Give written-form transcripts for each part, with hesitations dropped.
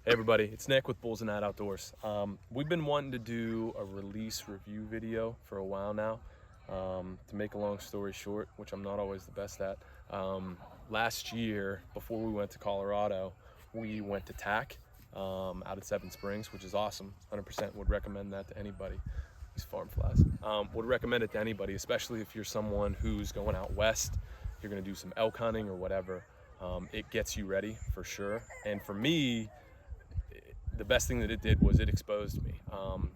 Hey everybody, it's Nick with Bulls and Night Outdoors. We've been wanting to do a release review video for a while now. To make a long story short, which I'm not always the best at, last year before we went to Colorado, we went to TAC out at Seven Springs, which is awesome. 100% would recommend that to anybody. These farm flies. Would recommend it to anybody, especially if you're someone who's going out west, you're gonna do some elk hunting or whatever. It gets you ready for sure. And for me, the best thing that it did was it exposed me.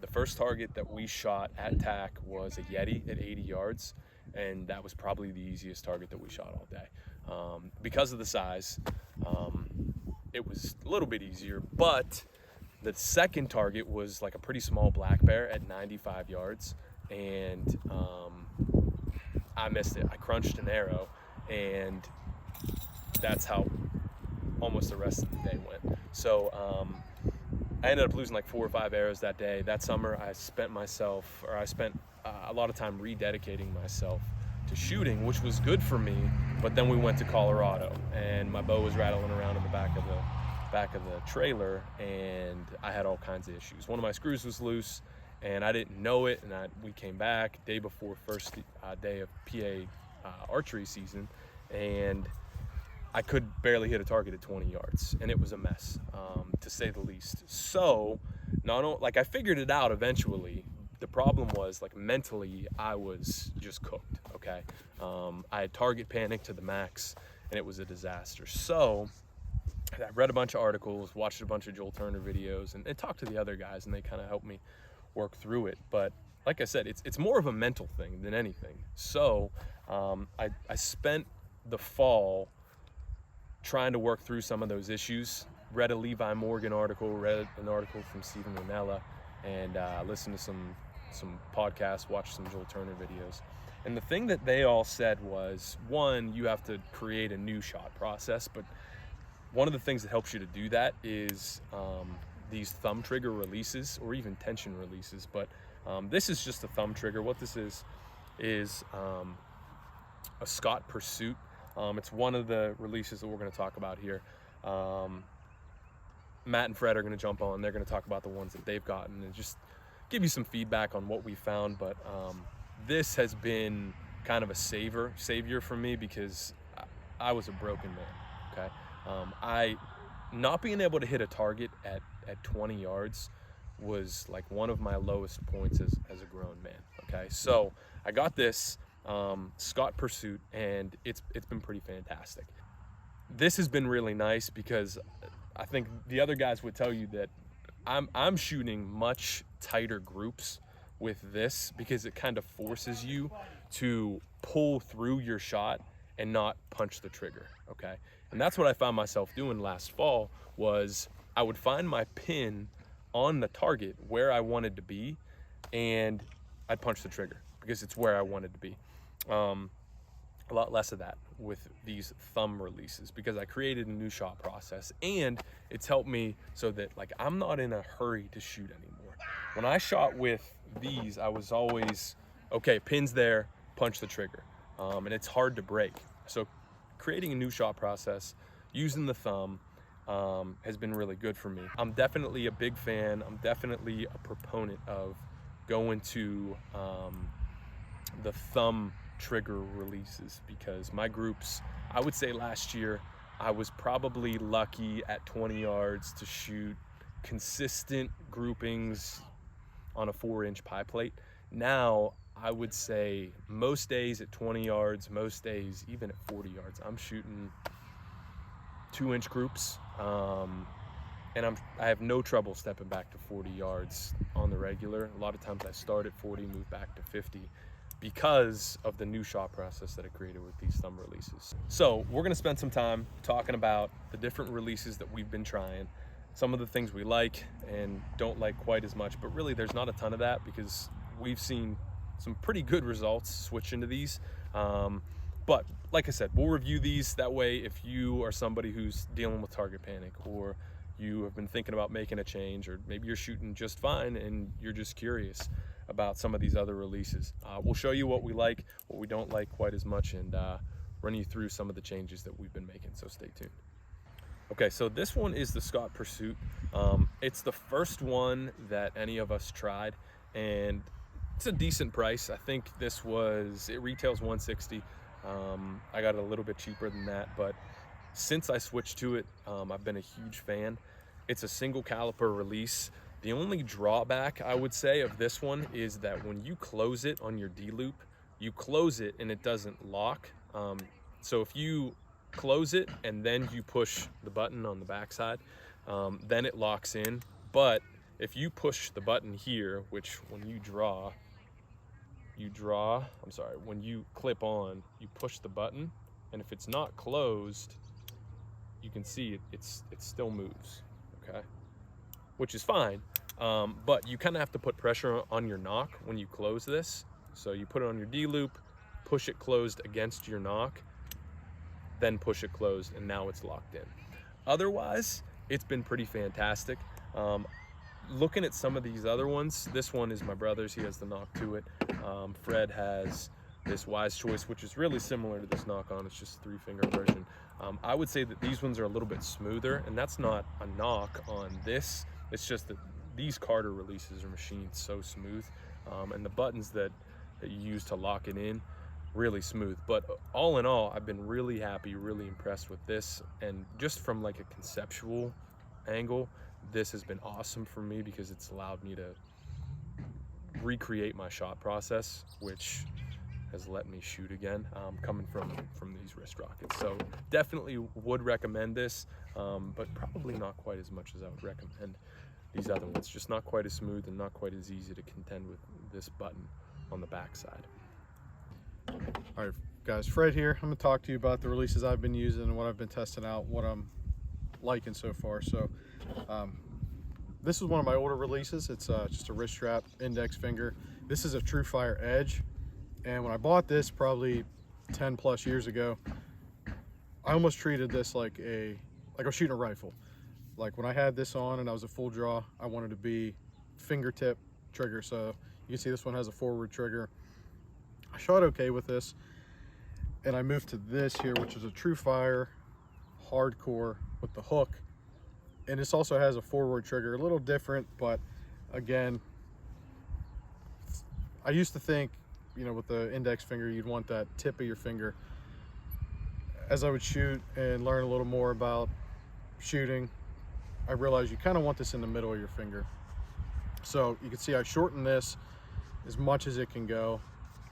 The first target that we shot at TAC was a Yeti at 80 yards, and that was probably the easiest target that we shot all day. Because of the size, it was a little bit easier, but the second target was like a pretty small black bear at 95 yards, and I missed it. I crunched an arrow, and that's how almost the rest of the day went. So I ended up losing like 4 or 5 arrows that day. That summer I spent a lot of time rededicating myself to shooting, which was good for me. But then we went to Colorado and my bow was rattling around in the back of the trailer, and I had all kinds of issues. One of my screws was loose and I didn't know it, and we came back day before first day of PA archery season, and I could barely hit a target at 20 yards, and it was a mess, to say the least. So, I figured it out eventually. The problem was, like, mentally, I was just cooked, okay? I had target panic to the max, and it was a disaster. So, I read a bunch of articles, watched a bunch of Joel Turner videos, and talked to the other guys, and they kind of helped me work through it. But like I said, it's more of a mental thing than anything. So, I spent the fall trying to work through some of those issues. Read a Levi Morgan article, read an article from Stephen Ranella, and listened to some podcasts, watched some Joel Turner videos. And the thing that they all said was, one, you have to create a new shot process, but one of the things that helps you to do that is these thumb trigger releases, or even tension releases. But this is just a thumb trigger. What this is a Scot Pursuit. It's one of the releases that we're going to talk about here. Matt and Fred are going to jump on. They're going to talk about the ones that they've gotten and just give you some feedback on what we found. But this has been kind of a savior for me, because I was a broken man, okay? Not being able to hit a target at 20 yards was like one of my lowest points as a grown man, okay? So I got this Scot Pursuit, and it's been pretty fantastic. This has been really nice because I think the other guys would tell you that I'm shooting much tighter groups with this, because it kind of forces you to pull through your shot and not punch the trigger, okay? And that's what I found myself doing last fall. Was I would find my pin on the target where I wanted to be, and I'd punch the trigger because it's where I wanted to be. A lot less of that with these thumb releases, because I created a new shot process, and it's helped me so that, like, I'm not in a hurry to shoot anymore. When I shot with these, I was always, okay, pin's there, punch the trigger. And it's hard to break. So creating a new shot process using the thumb has been really good for me. I'm definitely a big fan. I'm definitely a proponent of going to the thumb trigger releases, because my groups, I would say last year, I was probably lucky at 20 yards to shoot consistent groupings on a 4-inch pie plate. Now, I would say most days at 20 yards, most days even at 40 yards, I'm shooting 2-inch groups. And I have no trouble stepping back to 40 yards on the regular. A lot of times I start at 40, move back to 50, because of the new shot process that I created with these thumb releases. So we're gonna spend some time talking about the different releases that we've been trying, some of the things we like and don't like quite as much, but really there's not a ton of that, because we've seen some pretty good results switching to these. But like I said, we'll review these. That way, if you are somebody who's dealing with target panic, or you have been thinking about making a change, or maybe you're shooting just fine and you're just curious about some of these other releases, we'll show you what we like, what we don't like quite as much, and run you through some of the changes that we've been making. So stay tuned. Okay, so this one is the Scot Pursuit. It's the first one that any of us tried, and it's a decent price. I think it retails 160. I got it a little bit cheaper than that, but since I switched to it, I've been a huge fan. It's a single caliper release. The only drawback I would say of this one is that when you close it on your D-loop, you close it and it doesn't lock. So if you close it and then you push the button on the backside, then it locks in. But if you push the button here, which when when you clip on, you push the button, and if it's not closed, you can see it still moves, okay? Which is fine, but you kind of have to put pressure on your Nock when you close this. So you put it on your D-loop, push it closed against your Nock, then push it closed, and now it's locked in. Otherwise, it's been pretty fantastic. Looking at some of these other ones, this one is my brother's. He has the Nock to it. Fred has this Wise Choice, which is really similar to this Nock on. It's just a 3-finger version. I would say that these ones are a little bit smoother, and that's not a knock on this. It's just that these Carter releases are machined so smooth, and the buttons that you use to lock it in, really smooth. But all in all, I've been really happy, really impressed with this, and just from like a conceptual angle, this has been awesome for me because it's allowed me to recreate my shot process, which has let me shoot again, coming from these wrist rockets. So definitely would recommend this, but probably not quite as much as I would recommend these other ones. Just not quite as smooth and not quite as easy to contend with this button on the backside. All right, guys, Fred here. I'm gonna talk to you about the releases I've been using and what I've been testing out, what I'm liking so far. So this is one of my older releases. It's just a wrist strap index finger. This is a Trufire Edge, and when I bought this probably 10 plus years ago, I almost treated this like I was shooting a rifle. Like when I had this on and I was a full draw, I wanted to be fingertip trigger. So you can see this one has a forward trigger. I shot okay with this, and I moved to this here, which is a Trufire Hardcore with the hook, and this also has a forward trigger, a little different, but again, I used to think, you know, with the index finger, you'd want that tip of your finger. As I would shoot and learn a little more about shooting, I realized you kind of want this in the middle of your finger. So you can see I shortened this as much as it can go,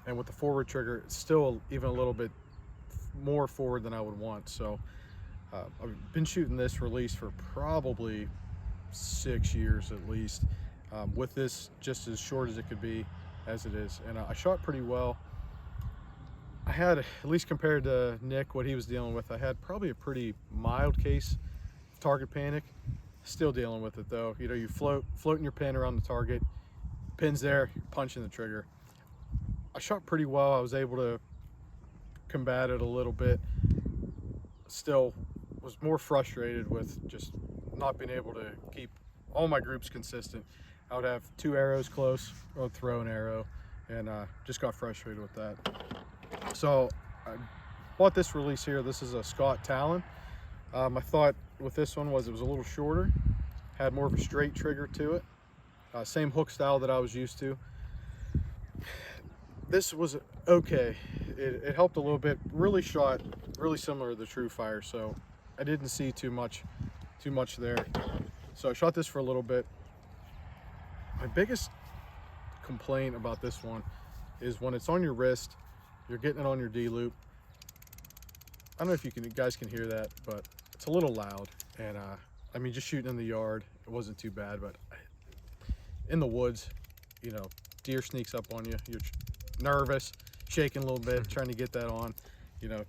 and with the forward trigger, it's still even a little bit more forward than I would want. So I've been shooting this release for probably 6 years at least, with this just as short as it could be as it is, and I shot pretty well. I had, at least compared to Nick, what he was dealing with, I had probably a pretty mild case of target panic. Still dealing with it though. You know, you floating your pin around the target, pin's there, you're punching the trigger. I shot pretty well. I was able to combat it a little bit. Still was more frustrated with just not being able to keep all my groups consistent. I would have 2 arrows close, I would throw an arrow, and just got frustrated with that. So I bought this release here. This is a Scot Talon. My thought with this one was it was a little shorter, had more of a straight trigger to it, same hook style that I was used to. This was okay. It helped a little bit. Really shot really similar to the Trufire, so I didn't see too much there. So I shot this for a little bit. My biggest complaint about this one is when it's on your wrist, you're getting it on your D-loop. I don't know if you guys can hear that, but it's a little loud. And I mean, just shooting in the yard, it wasn't too bad, but in the woods, you know, deer sneaks up on you, you're nervous, shaking a little bit, trying to get that on, you know,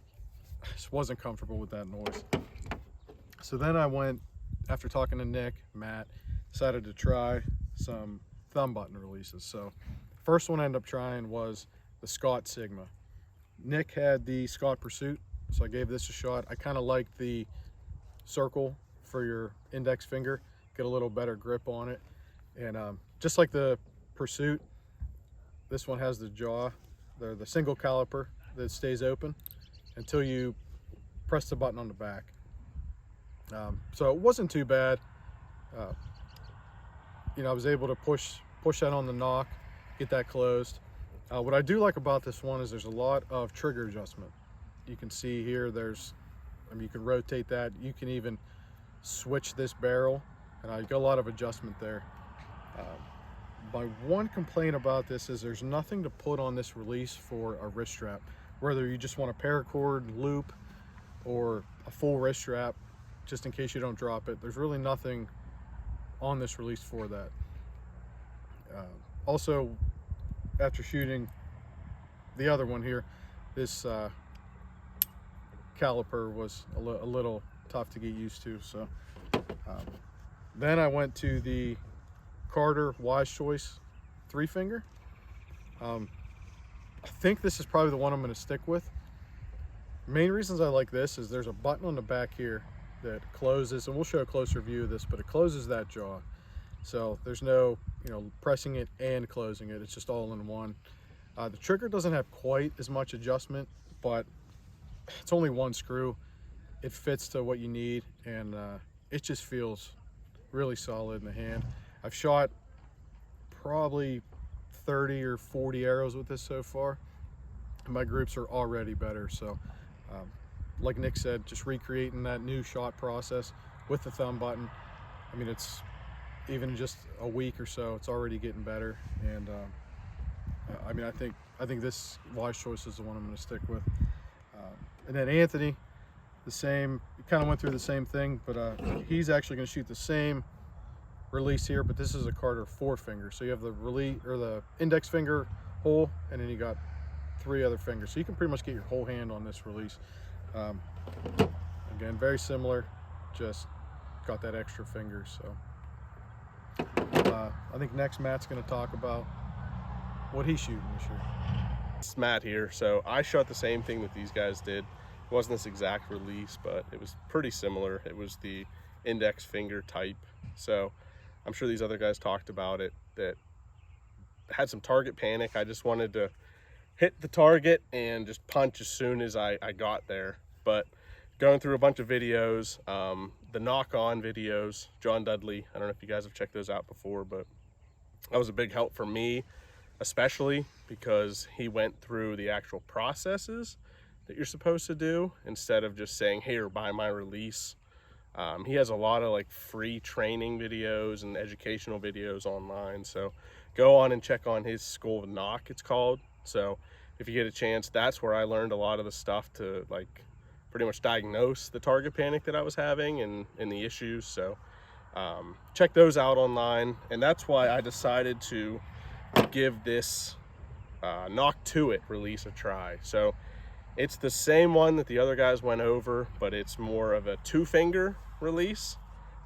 just wasn't comfortable with that noise. So then I went, after talking to Nick, Matt, decided to try some thumb button releases. So first one I ended up trying was the Scot Sigma. Nick had the Scot Pursuit, so I gave this a shot. I kind of liked the circle for your index finger, get a little better grip on it. And just like the Pursuit, this one has the jaw, the single caliper that stays open until you press the button on the back. So it wasn't too bad. Uh, I was able to push that on the Nock, get that closed. What I do like about this one is there's a lot of trigger adjustment. You can see here, you can rotate that. You can even switch this barrel, and you got a lot of adjustment there. My one complaint about this is there's nothing to put on this release for a wrist strap. Whether you just want a paracord loop or a full wrist strap, just in case you don't drop it, there's really nothing on this release for that. Also, after shooting the other one here, this caliper was a little tough to get used to. So then I went to the Carter Wise Choice 3-finger. I think this is probably the one I'm going to stick with. Main reasons I like this is there's a button on the back here that closes, and we'll show a closer view of this, but it closes that jaw. So there's no, pressing it and closing it. It's just all in one. The trigger doesn't have quite as much adjustment, but it's only one screw. It fits to what you need, and it just feels really solid in the hand. I've shot probably 30 or 40 arrows with this so far, and my groups are already better. So like Nick said, just recreating that new shot process with the thumb button. It's even just a week or so, it's already getting better. And I think this Wise Choice is the one I'm going to stick with. And then Anthony, the same, kind of went through the same thing, but he's actually going to shoot the same release here, but this is a Carter 4-finger. So you have the release, or the index finger hole, and then you got 3 other fingers. So you can pretty much get your whole hand on this release. Again, very similar, just got that extra finger. So I think next Matt's going to talk about what he's shooting this year. It's Matt here. So I shot the same thing that these guys did. It wasn't this exact release, but it was pretty similar. It was the index finger type. So I'm sure these other guys talked about it, that had some target panic. I just wanted to hit the target and just punch as soon as I got there. But going through a bunch of videos, the Nock on videos, John Dudley, I don't know if you guys have checked those out before, but that was a big help for me, especially because he went through the actual processes that you're supposed to do instead of just saying, here, buy my release. He has a lot of free training videos and educational videos online. So go on and check on his School of Nock, it's called. So if you get a chance, that's where I learned a lot of the stuff to pretty much diagnose the target panic that I was having and the issues. So check those out online. And that's why I decided to give this Nock to It release a try. So it's the same one that the other guys went over, but it's more of a 2-finger release.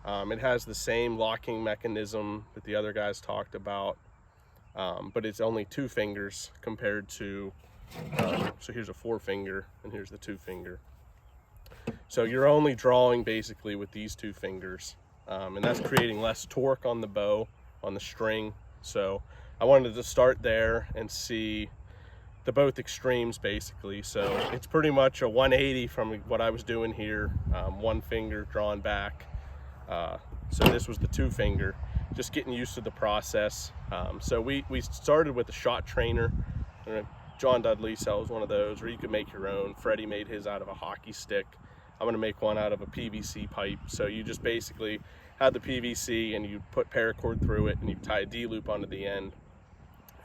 It has the same locking mechanism that the other guys talked about, but it's only 2 fingers compared to, so here's a 4-finger and here's the 2-finger. So you're only drawing basically with these 2 fingers, and that's creating less torque on the bow, on the string. So I wanted to start there and see the both extremes basically. So it's pretty much a 180 from what I was doing here, 1 finger drawn back. So this was the 2-finger, just getting used to the process. So we started with a shot trainer. John Dudley sells one of those, or you can make your own. Freddie made his out of a hockey stick. I'm gonna make one out of a PVC pipe. So you just basically have the PVC and you put paracord through it and you tie a D-loop onto the end,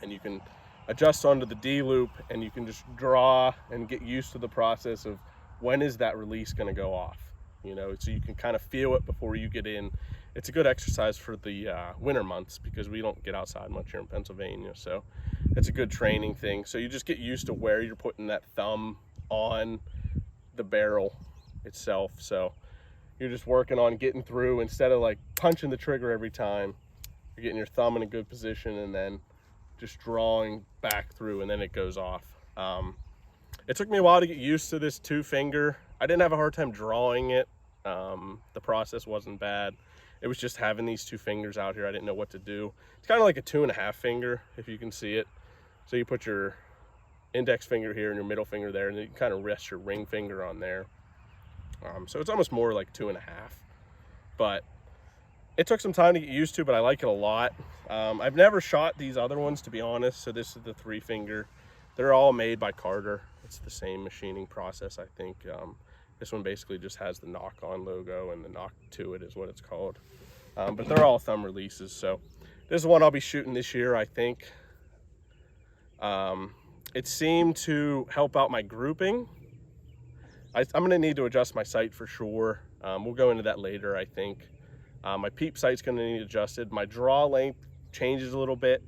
and you can adjust onto the D-loop, and you can just draw and get used to the process of when is that release going to go off, so you can kind of feel it before you get in. It's a good exercise for the winter months because we don't get outside much here in Pennsylvania, so it's a good training thing. So you just get used to where you're putting that thumb on the barrel itself. So you're just working on getting through, instead of punching the trigger every time, you're getting your thumb in a good position and then just drawing back through, and then it goes off. It took me a while to get used to this 2-finger. I didn't have a hard time drawing it. The process wasn't bad. It was just having these 2 fingers out here. I didn't know what to do. It's kind of like a 2.5-finger, if you can see it. So you put your index finger here and your middle finger there, and then you kind of rest your ring finger on there. So it's almost more like 2.5. but it took some time to get used to, but I like it a lot. I've never shot these other ones, to be honest. So this is the 3-finger. They're all made by Carter. It's the same machining process, I think. This one basically just has the Nock on logo, and the Nock to it is what it's called. But they're all thumb releases. So this is one I'll be shooting this year, I think. It seemed to help out my grouping. I'm gonna need to adjust my sight for sure. We'll go into that later, I think. My peep sight's gonna need adjusted. My draw length changes a little bit.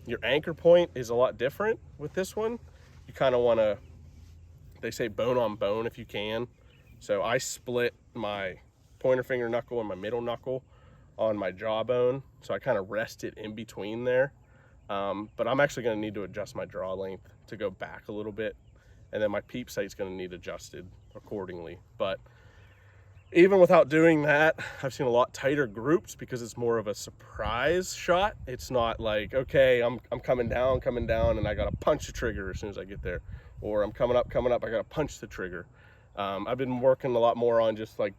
Your anchor point is a lot different with this one. You kind of wanna, they say bone on bone if you can. So I split my pointer finger knuckle and my middle knuckle on my jawbone. So I kind of rest it in between there. But I'm actually gonna need to adjust my draw length to go back a little bit. And then my peep sight's gonna need adjusted accordingly. But even without doing that, I've seen a lot tighter groups because it's more of a surprise shot. It's not like, okay, I'm coming down, and I gotta punch the trigger as soon as I get there. Or I'm coming up, I gotta punch the trigger. I've been working a lot more on just like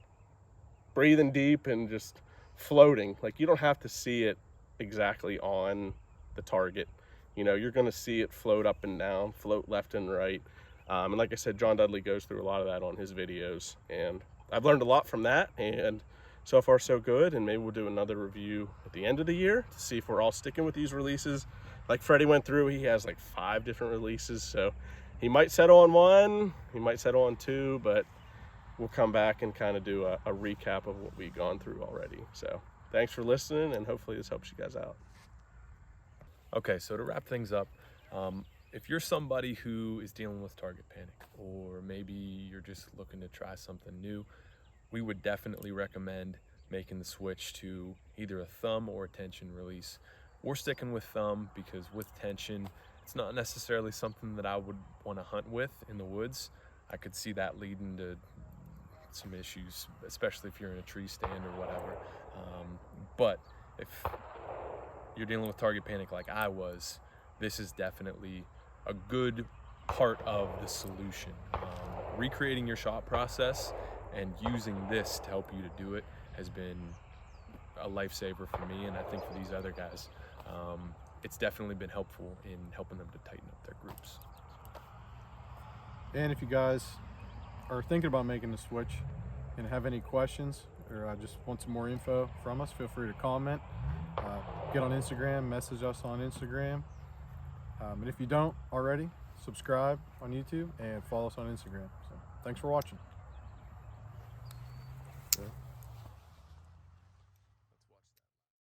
breathing deep and just floating. Like, you don't have to see it exactly on the target. You know, you're gonna see it float up and down, float left and right. And like I said, John Dudley goes through a lot of that on his videos, and I've learned a lot from that, and so far so good. And maybe we'll do another review at the end of the year to see if we're all sticking with these releases. Like Freddie went through, he has like 5 different releases, so he might settle on 1, he might settle on 2, but we'll come back and kind of do a recap of what we've gone through already. So thanks for listening, and hopefully this helps you guys out. Okay, so to wrap things up, if you're somebody who is dealing with target panic, or maybe you're just looking to try something new, we would definitely recommend making the switch to either a thumb or a tension release. We're sticking with thumb because with tension, it's not necessarily something that I would want to hunt with in the woods. I could see that leading to some issues, especially if you're in a tree stand or whatever. But if you're dealing with target panic like I was, this is definitely a good part of the solution. Recreating your shot process and using this to help you to do it has been a lifesaver for me, and I think for these other guys. It's definitely been helpful in helping them to tighten up their groups. And if you guys are thinking about making the switch and have any questions, or just want some more info from us, feel free to comment. Get on Instagram, message us on Instagram. And if you don't already, subscribe on YouTube and follow us on Instagram. So thanks for watching.